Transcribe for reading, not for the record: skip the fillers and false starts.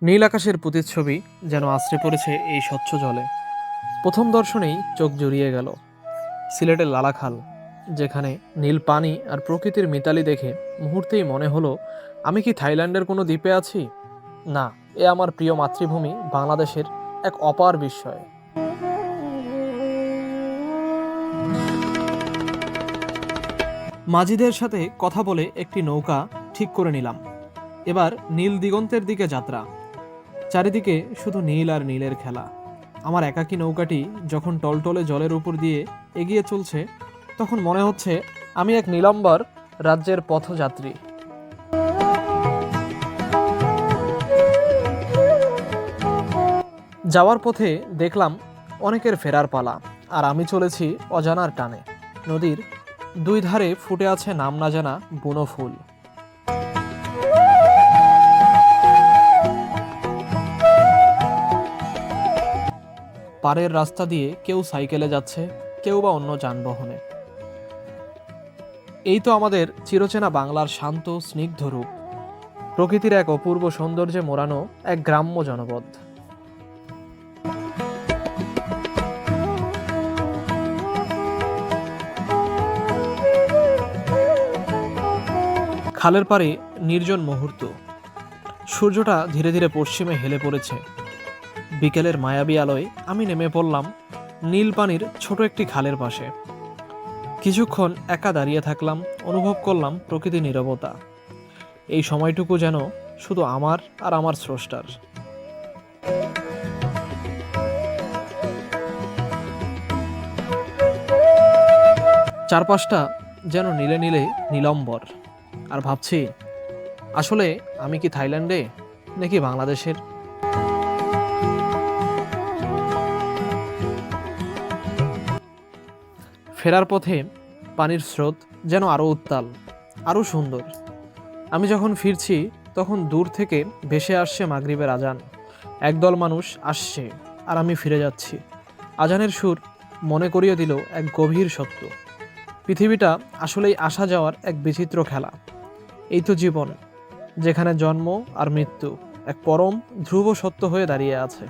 নীল আকাশের প্রতিচ্ছবি যেন আছড়ে পড়েছে এই স্বচ্ছ জলে। প্রথম দর্শনেই চোখ জুড়িয়ে গেল। সিলেটের লালাখাল, যেখানে নীল পানি আর প্রকৃতির মিতালি দেখে মুহূর্তেই মনে হলো আমি কি থাইল্যান্ডের কোনো দ্বীপে আছি? না, এ আমার প্রিয় মাতৃভূমি বাংলাদেশের এক অপার বিস্ময়। মাঝিদের সাথে কথা বলে একটি নৌকা ঠিক করে নিলাম। এবার নীল দিগন্তের দিকে যাত্রা। চারিদিকে শুধু নীল আর নীলের খেলা। আমার একাকী নৌকাটি যখন টলটলে জলের উপর দিয়ে এগিয়ে চলছে, তখন মনে হচ্ছে আমি এক নীলাম্বর রাজ্যের পথযাত্রী। যাওয়ার পথে দেখলাম অনেকের ফেরার পালা, আর আমি চলেছি অজানার টানে। নদীর দুই ধারে ফুটে আছে নাম না জানা বুনো ফুল। পাড়ের রাস্তা দিয়ে কেউ সাইকেলে যাচ্ছে, কেউ বা অন্য যানবাহনে। এই তো আমাদের চিরচেনা বাংলার শান্ত স্নিগ্ধ রূপ, প্রকৃতির এক অপূর্ব সৌন্দর্যে মোড়ানো এক গ্রাম্য জনপদ। খালের পাড়ে নির্জন মুহূর্ত। সূর্যটা ধীরে ধীরে পশ্চিমে হেলে পড়েছে। বিকেলের মায়াবী আলোয় আমি নেমে পড়লাম নীল পানির ছোট একটি খালের পাশে। কিছুক্ষণ একা দাঁড়িয়ে থাকলাম, অনুভব করলাম প্রকৃতির নীরবতা। এই সময়টুকু যেন শুধু আমার আর আমার স্রষ্টার। চারপাশটা যেন নীলে নীলে নীলম্বর। আর ভাবছি, আসলে আমি কি থাইল্যান্ডে নাকি বাংলাদেশের? ফেরার পথে পানির স্রোত যেন আরও উত্তাল, আরও সুন্দর। আমি যখন ফিরছি তখন দূর থেকে ভেসে আসছে মাগরিবের আজান। একদল মানুষ আসছে আর আমি ফিরে যাচ্ছি। আজানের সুর মনে করিয়ে দিল এক গভীর সত্য। পৃথিবীটা আসলেই আসা যাওয়ার এক বিচিত্র খেলা। এই তো জীবন, যেখানে জন্ম আর মৃত্যু এক পরম ধ্রুব সত্য হয়ে দাঁড়িয়ে আছে।